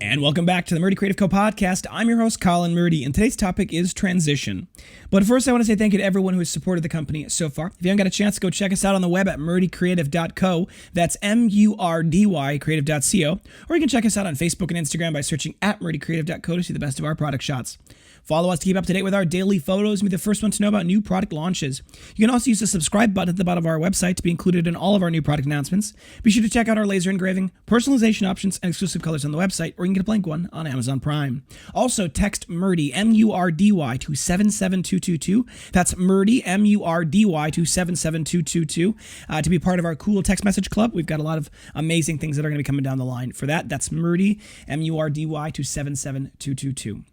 And welcome back to the Murdy Creative Co podcast. I'm your host, Colin Murdy, and today's topic is transition. But first, I want to say thank you to everyone who has supported the company so far. If you haven't got a chance, go check us out on the web at murdycreative.co. That's M-U-R-D-Y creative.co. Or you can check us out on Facebook and Instagram by searching at murdycreative.co to see the best of our product shots. Follow us to keep up to date with our daily photos and be the first one to know about new product launches. You can also use the subscribe button at the bottom of our website to be included in all of our new product announcements. Be sure to check out our laser engraving, personalization options, and exclusive colors on the website, or you can get a blank one on Amazon Prime. Also, text Murdy, M-U-R-D-Y, to 77222. That's Murdy, M-U-R-D-Y, to 77222 to be part of our cool text message club. We've got a lot of amazing things that are going to be coming down the line for that. That's Murdy, M-U-R-D-Y, to 77222.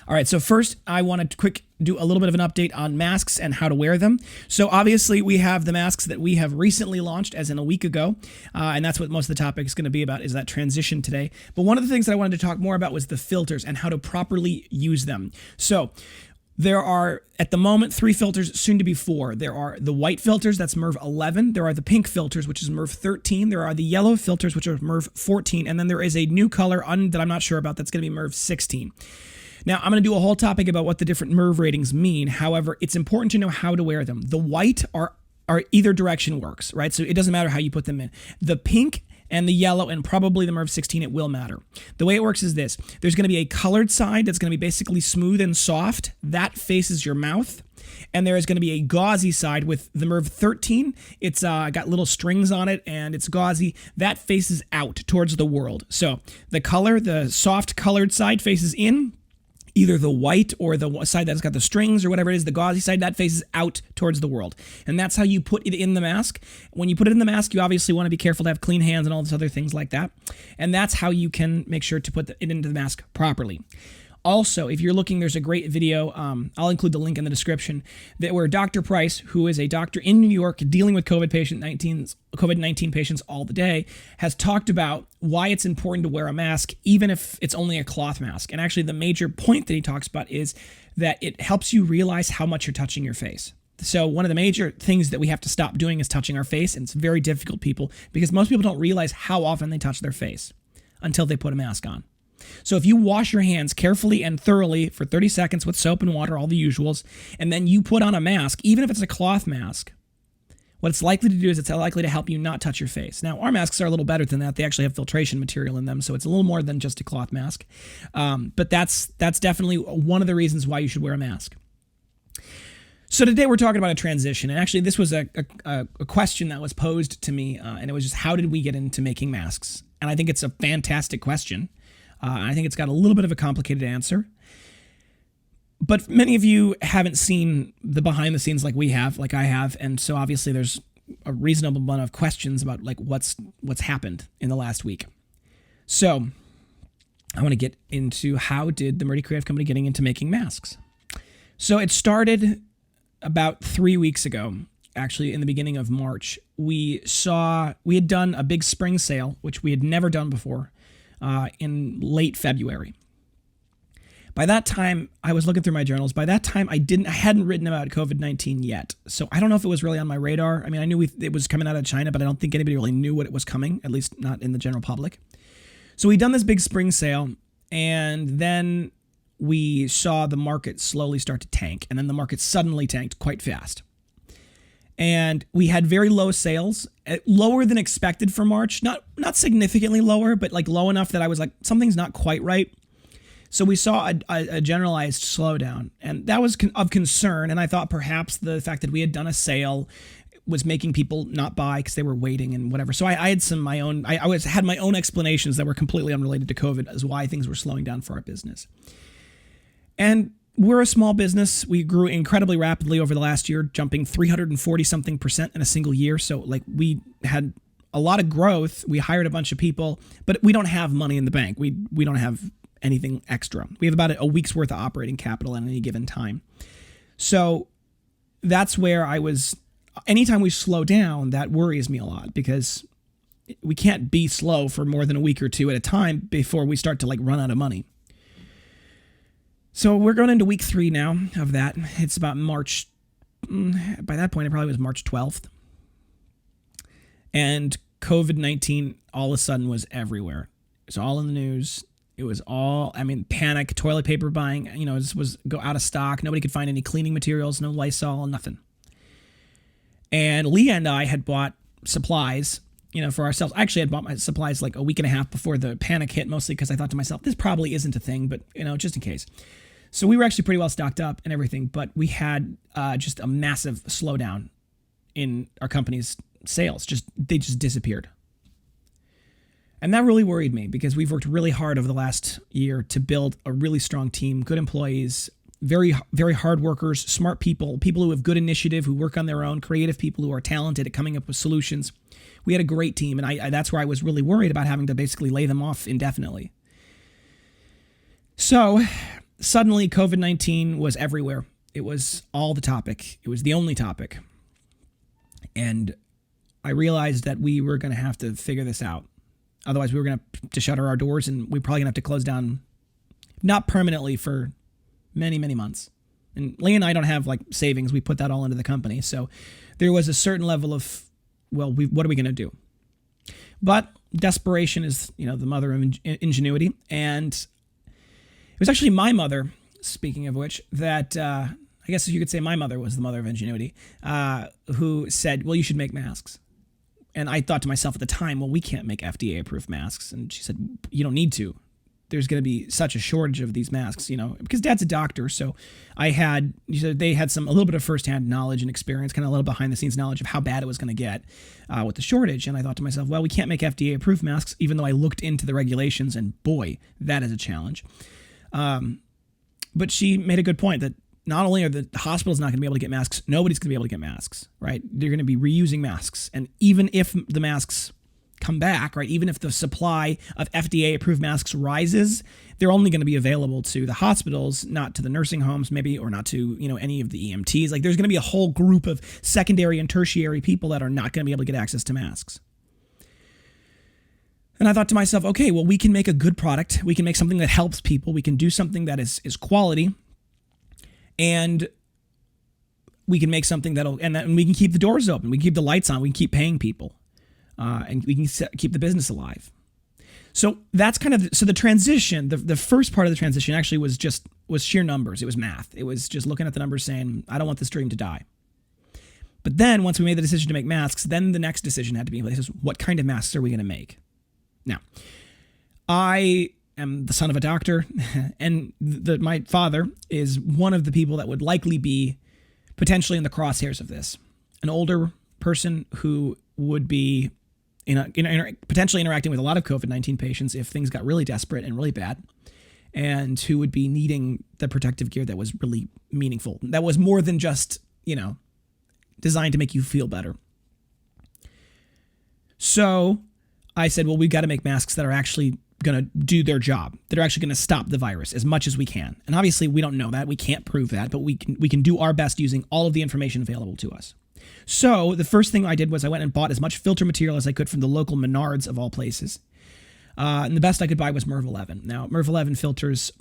All right, so first I want to do a little bit of an update on masks and how to wear them. So obviously we have the masks that we have recently launched as in a week ago, and that's what most of the topic is going to be about, is that transition today. But one of the things that I wanted to talk more about was the filters and how to properly use them. So there are, at the moment, 3 filters, soon to be 4. There are the white filters, that's MERV 11. There are the pink filters, which is MERV 13. There are the yellow filters, which are MERV 14. And then there is a new color that I'm not sure about that's going to be MERV 16. Now, I'm going to do a whole topic about what the different MERV ratings mean. However, it's important to know how to wear them. The white are either direction works, right? So it doesn't matter how you put them in. The pink and the yellow and probably the MERV 16, it will matter. The way it works is this. There's going to be a colored side that's going to be basically smooth and soft. That faces your mouth. And there is going to be a gauzy side with the MERV 13. It's got little strings on it, and it's gauzy. That faces out towards the world. So the soft colored side faces in. Either the white or the side that's got the strings or whatever it is, the gauzy side, that faces out towards the world. And that's how you put it in the mask. When you put it in the mask, you obviously want to be careful to have clean hands and all these other things like that. And that's how you can make sure to put it into the mask properly. Also, if you're looking, there's a great video, I'll include the link in the description, where Dr. Price, who is a doctor in New York dealing with COVID-19 patients all the day, has talked about why it's important to wear a mask, even if it's only a cloth mask. And actually, the major point that he talks about is that it helps you realize how much you're touching your face. So one of the major things that we have to stop doing is touching our face, and it's very difficult, people, because most people don't realize how often they touch their face until they put a mask on. So if you wash your hands carefully and thoroughly for 30 seconds with soap and water, all the usuals, and then you put on a mask, even if it's a cloth mask, what it's likely to do is it's likely to help you not touch your face. Now, our masks are a little better than that. They actually have filtration material in them, so it's a little more than just a cloth mask. But that's definitely one of the reasons why you should wear a mask. So today we're talking about a transition, and actually this was a question that was posed to me, and it was just, how did we get into making masks? And I think it's a fantastic question. I think it's got a little bit of a complicated answer. But many of you haven't seen the behind the scenes like I have, and so obviously there's a reasonable amount of questions about like what's happened in the last week. So I want to get into how did the Murdy Creative Company getting into making masks. So it started about 3 weeks ago. Actually, in the beginning of March, we had done a big spring sale, which we had never done before. In late February. By that time, I was looking through my journals. By that time, I hadn't written about COVID-19 yet. So I don't know if it was really on my radar. I mean, I knew it was coming out of China, but I don't think anybody really knew what it was coming, at least not in the general public. So we'd done this big spring sale, and then we saw the market slowly start to tank, and then the market suddenly tanked quite fast. And we had very low sales, lower than expected for March. Not significantly lower, but like low enough that I was like, something's not quite right. So we saw a generalized slowdown, and that was of concern. And I thought perhaps the fact that we had done a sale was making people not buy because they were waiting and whatever. So I had had my own explanations that were completely unrelated to COVID as why things were slowing down for our business. And we're a small business. We grew incredibly rapidly over the last year, jumping 340-something% in a single year. So like we had a lot of growth. We hired a bunch of people, but we don't have money in the bank. We don't have anything extra. We have about a week's worth of operating capital at any given time. So that's where anytime we slow down, that worries me a lot because we can't be slow for more than a week or two at a time before we start to like run out of money. So we're going into week 3 now of that. It's about March. By that point, it probably was March 12th. And COVID-19 all of a sudden was everywhere. It's all in the news. It was all, panic, toilet paper buying, this was go out of stock. Nobody could find any cleaning materials, no Lysol, nothing. And Leah and I had bought supplies, for ourselves. I actually had bought my supplies like a week and a half before the panic hit, mostly because I thought to myself, this probably isn't a thing, but, just in case. So we were actually pretty well stocked up and everything, but we had just a massive slowdown in our company's sales. They just disappeared. And that really worried me because we've worked really hard over the last year to build a really strong team, good employees, very, very hard workers, smart people who have good initiative, who work on their own, creative people who are talented at coming up with solutions. We had a great team, and I that's where I was really worried about having to basically lay them off indefinitely. So suddenly COVID-19 was everywhere. It was all the topic. It was the only topic. And I realized that we were going to have to figure this out. Otherwise, we were going to shutter our doors, and we're probably going to have to close down, not permanently, for many, many months. And Leah and I don't have savings. We put that all into the company. So there was a certain level of, what are we going to do? But desperation is, the mother of ingenuity. And it was actually my mother, speaking of which, that I guess you could say my mother was the mother of ingenuity, who said, well, you should make masks. And I thought to myself at the time, well, we can't make FDA-approved masks. And she said, you don't need to. There's going to be such a shortage of these masks, because Dad's a doctor. So they had a little bit of firsthand knowledge and experience, kind of a little behind-the-scenes knowledge of how bad it was going to get with the shortage. And I thought to myself, well, we can't make FDA-approved masks, even though I looked into the regulations, and boy, that is a challenge. But she made a good point that not only are the hospitals not going to be able to get masks, nobody's going to be able to get masks, right? They're going to be reusing masks. And even if the masks come back, right, even if the supply of FDA-approved masks rises, they're only going to be available to the hospitals, not to the nursing homes maybe, or not to, any of the EMTs. There's going to be a whole group of secondary and tertiary people that are not going to be able to get access to masks. And I thought to myself, okay, well, we can make a good product. We can make something that helps people. We can do something that is quality. And we can make something and we can keep the doors open. We can keep the lights on. We can keep paying people. And we can keep the business alive. So that's so the transition, the first part of the transition actually was sheer numbers. It was math. It was just looking at the numbers saying, I don't want this dream to die. But then once we made the decision to make masks, then the next decision had to be in place. What kind of masks are we going to make? Now, I am the son of a doctor, and my father is one of the people that would likely be potentially in the crosshairs of this. An older person who would be potentially interacting with a lot of COVID-19 patients if things got really desperate and really bad, and who would be needing the protective gear that was really meaningful. That was more than just, designed to make you feel better. So I said, well, we've got to make masks that are actually going to do their job, that are actually going to stop the virus as much as we can. And obviously we don't know that. We can't prove that, but we can do our best using all of the information available to us. So the first thing I did was I went and bought as much filter material as I could from the local Menards of all places. And the best I could buy was MERV 11. Now, MERV 11 filters,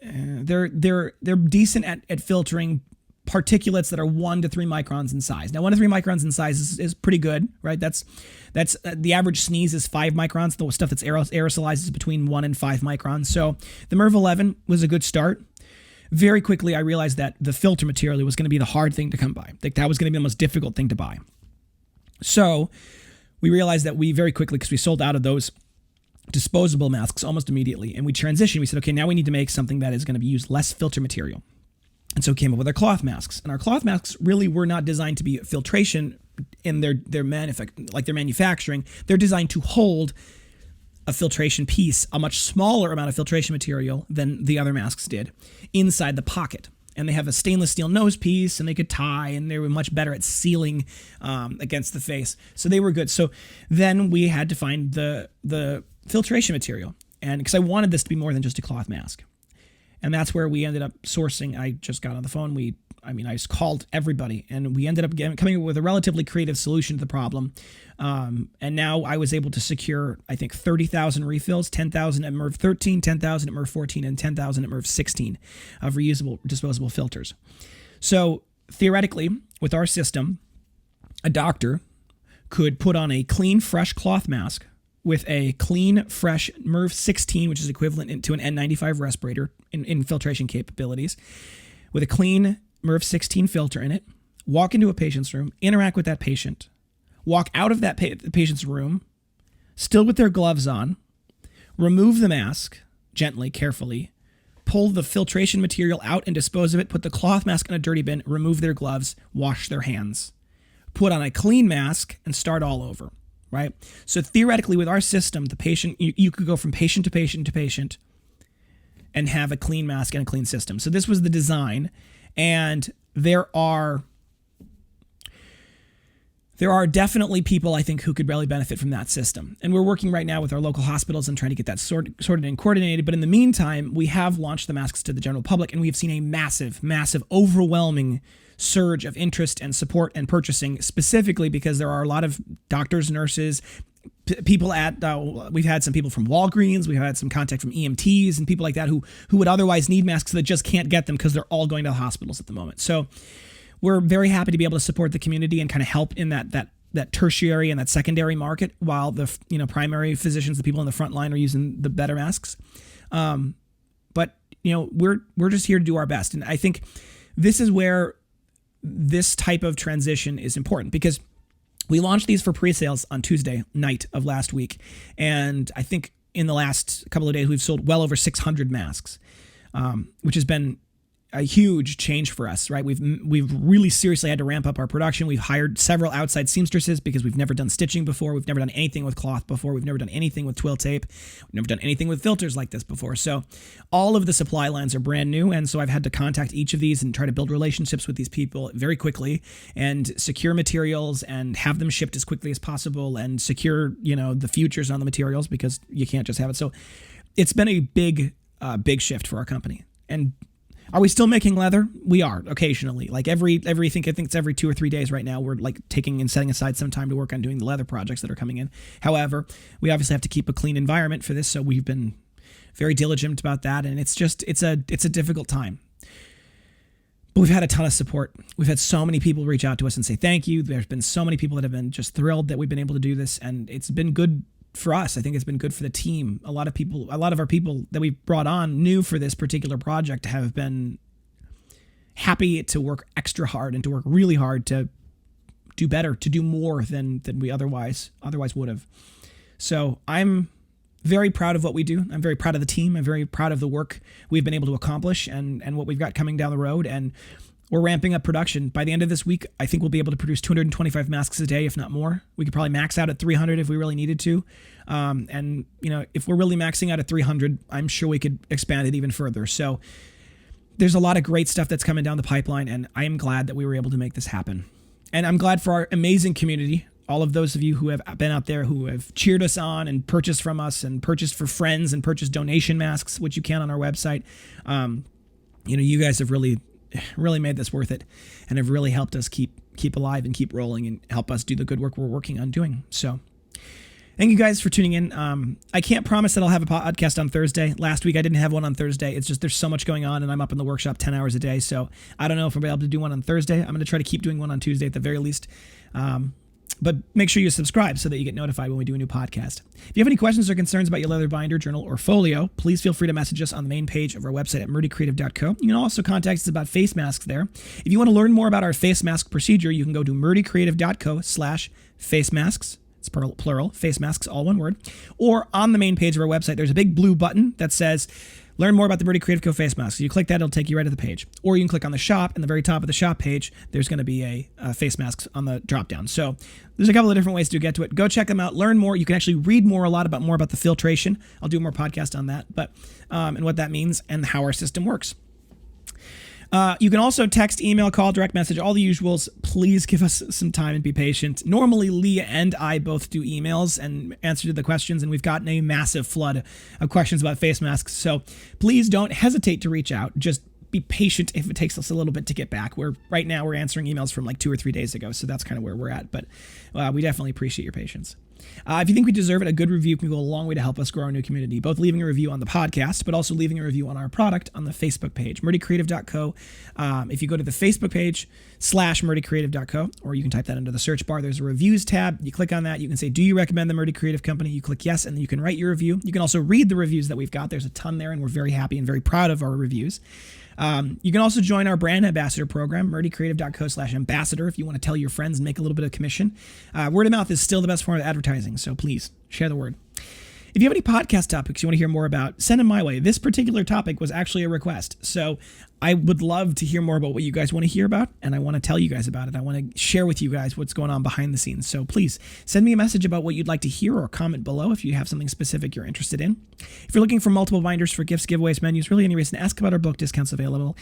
they're decent at filtering particulates that are 1 to 3 microns in size. Now, 1 to 3 microns in size is pretty good, right? That's the average sneeze is 5 microns. The stuff that's aerosolized is between 1 and 5 microns. So the MERV 11 was a good start. Very quickly, I realized that the filter material was going to be the hard thing to come by. That was going to be the most difficult thing to buy. So we realized that we very quickly, because we sold out of those disposable masks almost immediately, and we transitioned. We said, okay, now we need to make something that is going to use less filter material. And so we came up with our cloth masks. And our cloth masks really were not designed to be filtration in their manufacturing. They're designed to hold a filtration piece, a much smaller amount of filtration material than the other masks did, inside the pocket. And they have a stainless steel nose piece, and they could tie, and they were much better at sealing against the face. So they were good. So then we had to find the filtration material, and because I wanted this to be more than just a cloth mask. And that's where we ended up sourcing. I just got on the phone. I just called everybody, and we ended up coming up with a relatively creative solution to the problem. And now I was able to secure, I think, 30,000 refills, 10,000 at MERV 13, 10,000 at MERV 14, and 10,000 at MERV 16 of reusable disposable filters. So theoretically, with our system, a doctor could put on a clean, fresh cloth mask with a clean, fresh MERV 16, which is equivalent to an N95 respirator in filtration capabilities, with a clean MERV 16 filter in it, walk into a patient's room, interact with that patient, walk out of that patient's room, still with their gloves on, remove the mask gently, carefully, pull the filtration material out and dispose of it, put the cloth mask in a dirty bin, remove their gloves, wash their hands, put on a clean mask, and start all over, right? So theoretically, with our system, the patient, you could go from patient to patient to patient and have a clean mask and a clean system. So this was the design, and there are definitely people, I think, who could really benefit from that system. And we're working right now with our local hospitals and trying to get that sorted and coordinated. But in the meantime, we have launched the masks to the general public, and we have seen a massive, massive, overwhelming surge of interest and support and purchasing, specifically because there are a lot of doctors, nurses, people at, we've had some people from Walgreens, we've had some contact from EMTs and people like that who would otherwise need masks that just can't get them because they're all going to the hospitals at the moment. So we're very happy to be able to support the community and kind of help in that tertiary and that secondary market, while the primary physicians, the people in the front line, are using the better masks. But we're just here to do our best, and I think this is where this type of transition is important, because we launched these for pre-sales on Tuesday night of last week, and I think in the last couple of days we've sold well over 600 masks, which has been a huge change for us, right? We've really seriously had to ramp up our production. We've hired several outside seamstresses because we've never done stitching before. We've never done anything with cloth before. We've never done anything with twill tape. We've never done anything with filters like this before. So all of the supply lines are brand new. And so I've had to contact each of these and try to build relationships with these people very quickly and secure materials and have them shipped as quickly as possible and secure, the futures on the materials, because you can't just have it. So it's been a big shift for our company. And are we still making leather? We are, occasionally. Like I think it's every 2 or 3 days right now, we're like taking and setting aside some time to work on doing the leather projects that are coming in. However, we obviously have to keep a clean environment for this, so we've been very diligent about that, and it's a difficult time. But we've had a ton of support. We've had so many people reach out to us and say thank you. There's been so many people that have been just thrilled that we've been able to do this, and it's been good for us. I think it's been good for the team. A lot of our people that we brought on new for this particular project have been happy to work extra hard and to work really hard to do better, to do more than we otherwise would have. So I'm very proud of what we do. I'm very proud of the team. I'm very proud of the work we've been able to accomplish and what we've got coming down the road. And we're ramping up production. By the end of this week, I think we'll be able to produce 225 masks a day, if not more. We could probably max out at 300 if we really needed to. And if we're really maxing out at 300, I'm sure we could expand it even further. So there's a lot of great stuff that's coming down the pipeline, and I am glad that we were able to make this happen. And I'm glad for our amazing community, all of those of you who have been out there, who have cheered us on and purchased from us and purchased for friends and purchased donation masks, which you can on our website. You guys have really made this worth it and have really helped us keep alive and keep rolling and help us do the good work we're working on doing. So thank you guys for tuning in. I can't promise that I'll have a podcast on Thursday. Last week I didn't have one on Thursday. It's just there's so much going on and I'm up in the workshop 10 hours a day. So I don't know if I'll be able to do one on Thursday. I'm going to try to keep doing one on Tuesday at the very least. But make sure you subscribe so that you get notified when we do a new podcast. If you have any questions or concerns about your leather binder, journal, or folio, please feel free to message us on the main page of our website at murdycreative.co. You can also contact us about face masks there. If you want to learn more about our face mask procedure, you can go to murdycreative.co/face masks. It's plural, face masks, all one word. Or on the main page of our website, there's a big blue button that says, learn more about the Murdy Creative Co face masks. You click that, it'll take you right to the page. Or you can click on the shop, and the very top of the shop page, there's going to be a face masks on the drop down. So there's a couple of different ways to get to it. Go check them out, learn more. You can actually read more about the filtration. I'll do more podcast on that, but and what that means and how our system works. You can also text, email, call, direct message, all the usuals. Please give us some time and be patient. Normally, Leah and I both do emails and answer to the questions, and we've gotten a massive flood of questions about face masks. So please don't hesitate to reach out. Just be patient if it takes us a little bit to get back. Right now we're answering emails from like 2 or 3 days ago, so that's kind of where we're at. But we definitely appreciate your patience. If you think we deserve it, a good review can go a long way to help us grow our new community, both leaving a review on the podcast, but also leaving a review on our product on the Facebook page, MurdyCreative.co. If you go to the Facebook page /MurdyCreative.co, or you can type that into the search bar, there's a reviews tab. You click on that. You can say, do you recommend the Murdy Creative Company? You click yes, and then you can write your review. You can also read the reviews that we've got. There's a ton there, and we're very happy and very proud of our reviews. You can also join our brand ambassador program, MurdyCreative.co/ambassador, if you want to tell your friends and make a little bit of commission. Word of mouth is still the best form of advertising, so please share the word. If you have any podcast topics you want to hear more about, send them my way. This particular topic was actually a request, so I would love to hear more about what you guys want to hear about, and I want to tell you guys about it. I want to share with you guys what's going on behind the scenes. So please send me a message about what you'd like to hear, or comment below if you have something specific you're interested in. If you're looking for multiple binders for gifts, giveaways, menus, really any reason, ask about our book discounts available.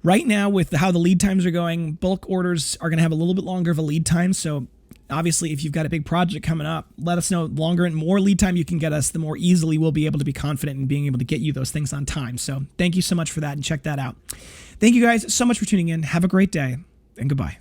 Right now, with how the lead times are going, bulk orders are going to have a little bit longer of a lead time, so obviously, if you've got a big project coming up, let us know. Longer and more lead time you can get us, the more easily we'll be able to be confident in being able to get you those things on time. So thank you so much for that, and check that out. Thank you guys so much for tuning in. Have a great day, and goodbye.